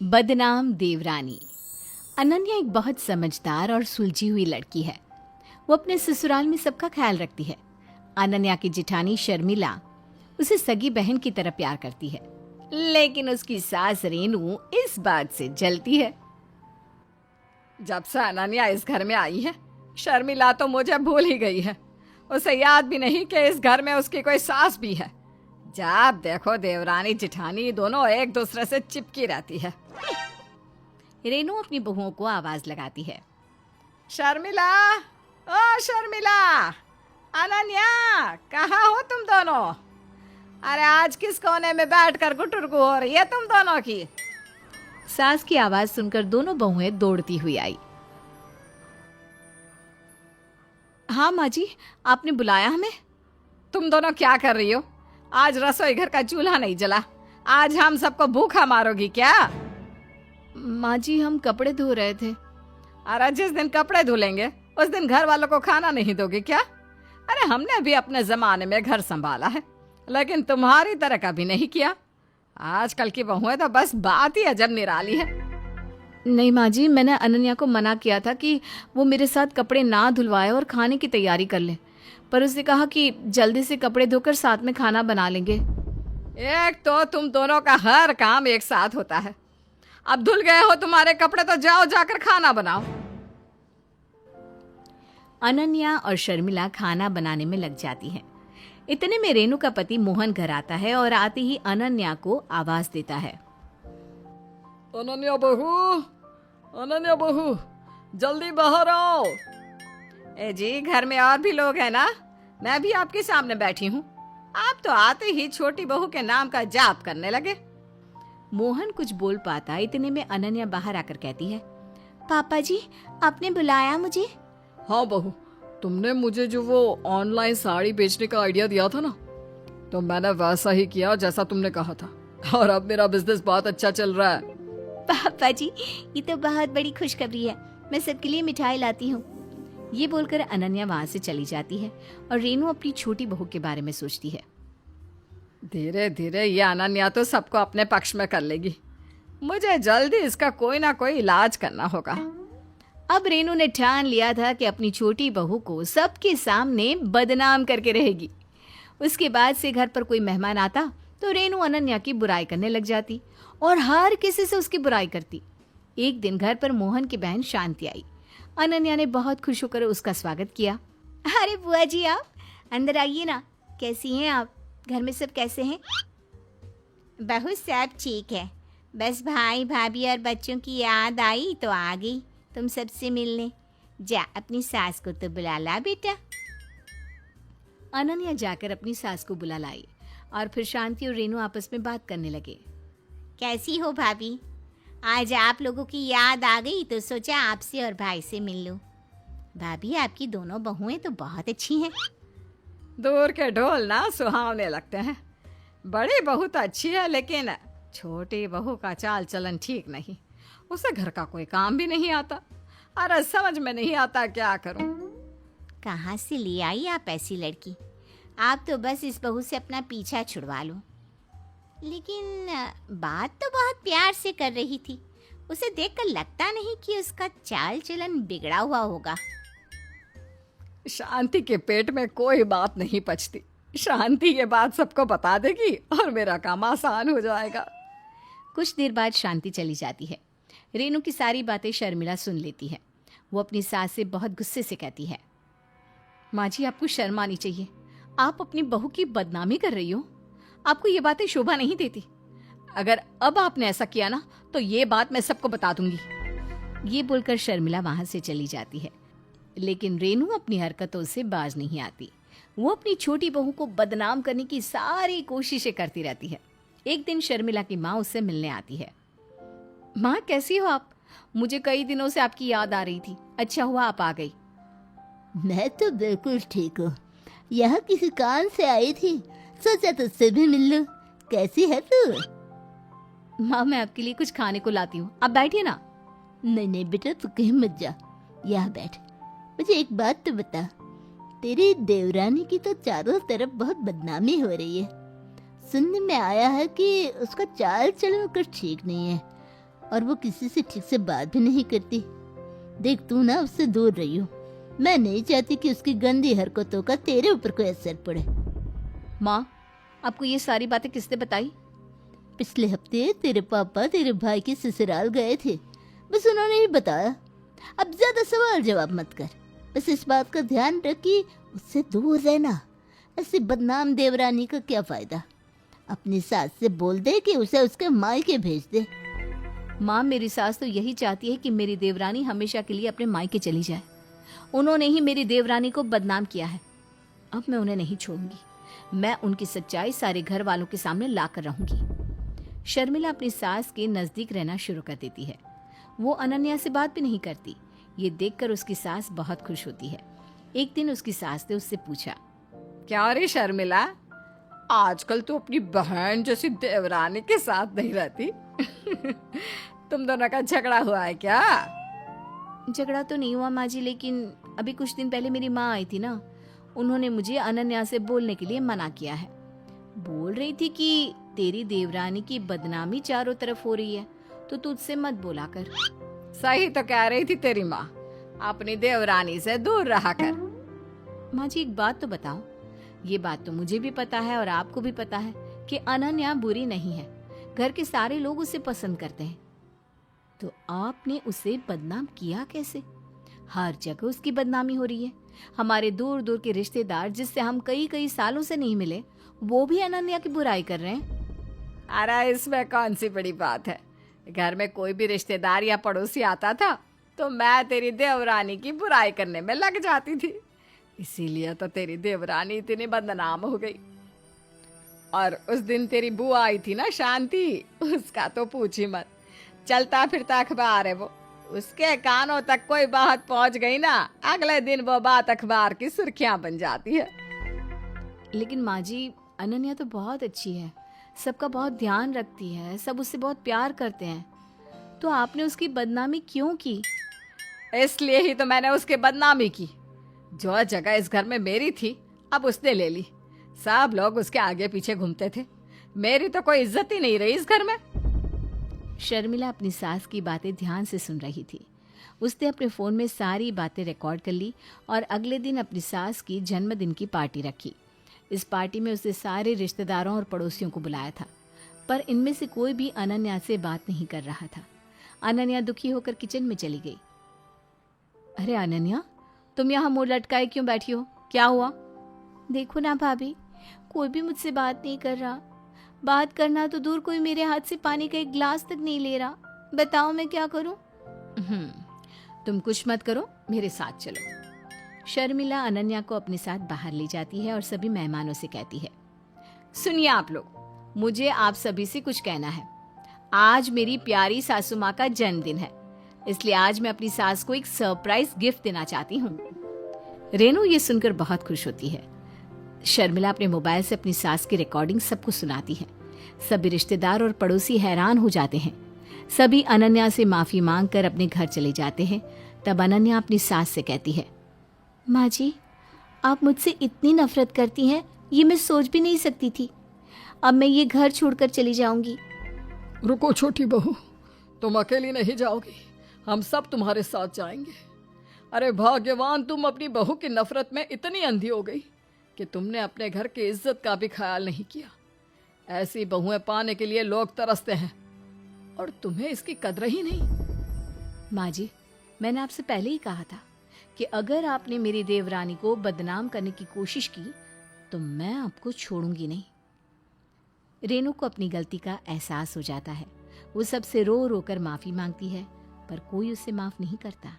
बदनाम देवरानी। अनन्या एक बहुत समझदार और सुलझी हुई लड़की है। वो अपने ससुराल में सबका ख्याल रखती है। अनन्या की जेठानी शर्मिला उसे सगी बहन की तरह प्यार करती है, लेकिन उसकी सास रेनू इस बात से जलती है। जब से अनन्या इस घर में आई है, शर्मिला तो मुझे भूल ही गई है। उसे याद भी नहीं कि इस घर में उसकी कोई सास भी है। जब देखो देवरानी जेठानी दोनों एक दूसरे से चिपकी रहती है। रेनू अपनी बहुओं को आवाज लगाती है। शर्मिला, ओ शर्मिला, अनन्या, कहाँ हो तुम दोनों? अरे आज किस कोने में बैठकर गुटुरगु हो रही है तुम दोनों की? सास की आवाज सुनकर दोनों बहुएं दौड़ती हुई आई। हाँ माँ जी, आपने बुलाया हमें? तुम दोनों क्या कर रही हो? आज रसोई घर का चूल्हा नहीं जला। आज हम सबको भूखा मारोगी क्या? माँ जी, हम कपड़े धो रहे थे। अरे जिस दिन कपड़े धुलेंगे उस दिन घर वालों को खाना नहीं दोगे क्या? अरे हमने भी अपने जमाने में घर संभाला है, लेकिन तुम्हारी तरह कभी नहीं किया। आजकल की बहुएं तो बस बात ही अजब निराली है। नहीं माँ जी, मैंने अनन्या को मना किया था कि वो मेरे साथ कपड़े ना धुलवाए और खाने की तैयारी कर ले, पर उसने कहा कि जल्दी से कपड़े धोकर साथ में खाना बना लेंगे। एक तो तुम दोनों का हर काम एक साथ होता है। अब धुल गए हो तुम्हारे कपड़े तो जाओ जाकर खाना बनाओ। अनन्या और शर्मिला खाना बनाने में लग जाती हैं। इतने में रेनू का पति मोहन घर आता है और आते ही अनन्या को आवाज देता है। अनन्या बहू, जल्दी बाहर आओ। ए जी, घर में और भी लोग हैं ना? मैं भी आपके सामने बैठी हूँ। आप तो आते ही छोटी बहू के नाम का जाप करने लगे। मोहन कुछ बोल पाता, इतने में अनन्या बाहर आकर कहती है, पापा जी, आपने बुलाया मुझे? हाँ बहू, तुमने मुझे जो वो ऑनलाइन साड़ी बेचने का आइडिया दिया था ना, तो मैंने वैसा ही किया जैसा तुमने कहा था, और अब मेरा बिजनेस बहुत अच्छा चल रहा है। पापा जी, ये तो बहुत बड़ी खुशखबरी है। मैं सबके लिए मिठाई लाती हूँ। ये बोलकर अनन्या वहाँ से चली जाती है और रेनू अपनी छोटी बहू के बारे में सोचती है। धीरे धीरे ये अनन्या तो सबको अपने पक्ष में कर लेगी। मुझे जल्दी इसका कोई ना कोई इलाज करना होगा। अब रेनू ने ठान लिया था कि अपनी छोटी बहू को सबके सामने बदनाम करके रहेगी। उसके बाद से घर पर कोई मेहमान आता तो रेनू अनन्या की बुराई करने लग जाती और हर किसी से उसकी बुराई करती। एक दिन घर पर मोहन की बहन शांति आई। अनन्या ने बहुत खुश होकर उसका स्वागत किया। अरे बुआ जी, आप अंदर आइए ना। कैसी हैं आप? घर में सब कैसे हैं? बहू सब ठीक है, बस भाई भाभी और बच्चों की याद आई तो आ गई तुम सबसे मिलने। जा अपनी सास को तो बुला ला बेटा। अनन्या जाकर अपनी सास को बुला लाई और फिर शांति और रेनू आपस में बात करने लगे। कैसी हो भाभी? आज आप लोगों की याद आ गई तो सोचा आपसे और भाई से मिल लूं। भाभी, आपकी दोनों बहुएं तो बहुत अच्छी हैं। दूर के ढोल ना सुहावने लगते हैं। बड़ी बहू तो अच्छी है, लेकिन छोटी बहू का चाल चलन ठीक नहीं। उसे घर का कोई काम भी नहीं आता। अरे समझ में नहीं आता क्या करूं। कहाँ से ले आई आप ऐसी लड़की? आप तो बस इस बहू से अपना पीछा छुड़वा लो। लेकिन बात तो बहुत प्यार से कर रही थी। उसे देखकर लगता नहीं कि उसका चाल चलन बिगड़ा हुआ होगा। शांति के पेट में कोई बात नहीं पचती। शांति ये बात सबको बता देगी और मेरा काम आसान हो जाएगा। कुछ देर बाद शांति चली जाती है। रेनू की सारी बातें शर्मिला सुन लेती है। वो अपनी सास से बहुत गुस्से से कहती है, माँ जी, आपको शर्म आनी चाहिए। आप अपनी बहू की बदनामी कर रही हो। आपको ये बातें शोभा नहीं देती। अगर अब आपने ऐसा किया ना तो ये बात मैं सबको बता दूंगी। ये बोलकर शर्मिला वहां से चली जाती है, लेकिन रेनू अपनी हरकतों से बाज नहीं आती। वो अपनी छोटी बहू को बदनाम करने की सारी कोशिशें करती रहती है। एक दिन शर्मिला की माँ उससे मिलने आती है। माँ, कैसी हो आप? मुझे कई दिनों से आपकी याद आ रही थी। अच्छा हुआ आप आ गई। मैं तो बिल्कुल ठीक हूँ। यहाँ किसी काम से आई थी, सोचा तुझसे भी मिल लूं। कैसी है तू? माँ, मैं आपके लिए कुछ खाने को लाती हूँ, आप बैठिए ना। नहीं नहीं बेटा, तू कहीं मत जा, यहाँ बैठ। मुझे एक बात तो बता, तेरी देवरानी की तो चारों तरफ बहुत बदनामी हो रही है। सुनने में आया है कि उसका चाल चलन कुछ ठीक नहीं है। और वो किसी से ठीक से बात भी नहीं करती। देख तू ना उससे दूर रही हो। मैं नहीं चाहती कि उसकी गंदी हरकतों का तेरे ऊपर कोई असर पड़े। माँ, आपको ये सारी बातें किसने बताई? पिछले हफ्ते तेरे पापा तेरे भाई के ससुराल गए थे, बस उन्होंने ही बताया। अब ज्यादा सवाल जवाब मत कर, बस इस बात का ध्यान रख कि उससे दूर रहना। ऐसी बदनाम देवरानी का क्या फायदा। अपनी सास से बोल दे कि उसे उसके मायके भेज दे। माँ, मेरी सास तो यही चाहती है कि मेरी देवरानी हमेशा के लिए अपने मायके चली जाए। उन्होंने ही मेरी देवरानी को बदनाम किया है। अब मैं उन्हें नहीं छोड़ूंगी। मैं उनकी सच्चाई सारे घर वालों के सामने लाकर रहूंगी। शर्मिला अपनी सास के नजदीक रहना शुरू कर देती है। वो अनन्या से बात भी नहीं करती। ये देखकर उसकी सास बहुत खुश होती है। एक दिन उसकी सास ने उससे पूछा, क्या रे शर्मिला, आजकल तो अपनी बहन जैसी देवरानी के साथ नहीं रहती। तुम दोनों का झगड़ा हुआ है क्या? झगड़ा तो नहीं हुआ माँ जी, लेकिन अभी कुछ दिन पहले मेरी माँ आई थी ना, उन्होंने मुझे अनन्या से बोलने के लिए मना किया है। बोल रही थी कि तेरी देवरानी की बदनामी चारों तरफ हो रही है, तो तुझसे मत बोला कर। सही तो कह रही थी तेरी माँ, अपनी देवरानी से दूर रहा कर। माँ जी, एक बात तो बताओ। ये बात तो मुझे भी पता है और आपको भी पता है कि अनन्या बुरी नहीं है। घर के सारे लोग उसे पसंद करते हैं। तो आपने उसे बदनाम किया कैसे? हर जगह उसकी बदनामी हो रही है। हमारे दूर दूर के रिश्तेदार जिससे हम कई कई सालों से नहीं मिले, वो भी अनन्या की बुराई कर रहे हैं। अरे इसमें कौन सी बड़ी बात है। घर में कोई भी रिश्तेदार या पड़ोसी आता था तो मैं तेरी देवरानी की बुराई करने में लग जाती थी। इसीलिए तो तेरी देवरानी इतनी बदनाम हो गई। और उस दिन तेरी बुआ आई थी ना शांति, उसका तो पूछ ही मत। चलता फिरता अखबार है वो, उसके कानों तक कोई बात पहुंच गई ना, अगले दिन वो बात अखबार की सुर्खियां बन जाती है। लेकिन माँ जी, अनन्या तो बहुत अच्छी है, सबका बहुत ध्यान रखती है, सब उससे बहुत प्यार करते हैं। तो आपने उसकी बदनामी क्यों की? इसलिए ही तो मैंने उसकी बदनामी की। जो जगह इस घर में मेरी थी अब उसने ले ली। सब लोग उसके आगे पीछे घूमते थे। मेरी तो कोई इज्जत ही नहीं रही इस घर में। शर्मिला अपनी सास की बातें ध्यान से सुन रही थी। उसने अपने फोन में सारी बातें रिकॉर्ड कर ली और अगले दिन अपनी सास की जन्मदिन की पार्टी रखी। इस पार्टी में उसने सारे रिश्तेदारों और पड़ोसियों को बुलाया था, पर इनमें से कोई भी अनन्या से बात नहीं कर रहा था। अनन्या दुखी होकर किचन में चली गई। अरे अनन्या, तुम यहाँ मुंह लटकाए क्यों बैठी हो? क्या हुआ? देखो ना भाभी, कोई भी मुझसे बात नहीं कर रहा। बात करना तो दूर, कोई मेरे हाथ से पानी का एक गिलास तक नहीं ले रहा। बताओ मैं क्या करूं? तुम कुछ मत करो, मेरे साथ चलो। शर्मिला अनन्या को अपने साथ बाहर ले जाती है और सभी मेहमानों से कहती है, सुनिए आप लोग, मुझे आप सभी से कुछ कहना है। आज मेरी प्यारी सासू माँ का जन्मदिन है, इसलिए आज मैं अपनी सास को एक सरप्राइज गिफ्ट देना चाहती हूँ। रेनू ये सुनकर बहुत खुश होती है। शर्मिला अपने मोबाइल से अपनी सास की रिकॉर्डिंग सबको सुनाती है। सभी रिश्तेदार और पड़ोसी हैरान हो जाते हैं। सभी अनन्या से माफी मांगकर अपने घर चले जाते हैं। तब अनन्या अपनी सास से कहती है, माँ जी, आप मुझसे इतनी नफरत करती हैं, ये मैं सोच भी नहीं सकती थी। अब मैं ये घर छोड़कर चली जाऊंगी। रुको छोटी बहू, तुम अकेली नहीं जाओगी, हम सब तुम्हारे साथ जाएंगे। अरे भाग्यवान, तुम अपनी बहू की नफरत में इतनी अंधी हो गई कि तुमने अपने घर की इज्जत का भी ख्याल नहीं किया। ऐसी बहुएं पाने के लिए लोग तरसते हैं और तुम्हें इसकी कदर ही नहीं। माँ जी, मैंने आपसे पहले ही कहा था कि अगर आपने मेरी देवरानी को बदनाम करने की कोशिश की तो मैं आपको छोड़ूंगी नहीं। रेनू को अपनी गलती का एहसास हो जाता है। वो सबसे रो रो कर माफी मांगती है, पर कोई उसे माफ नहीं करता।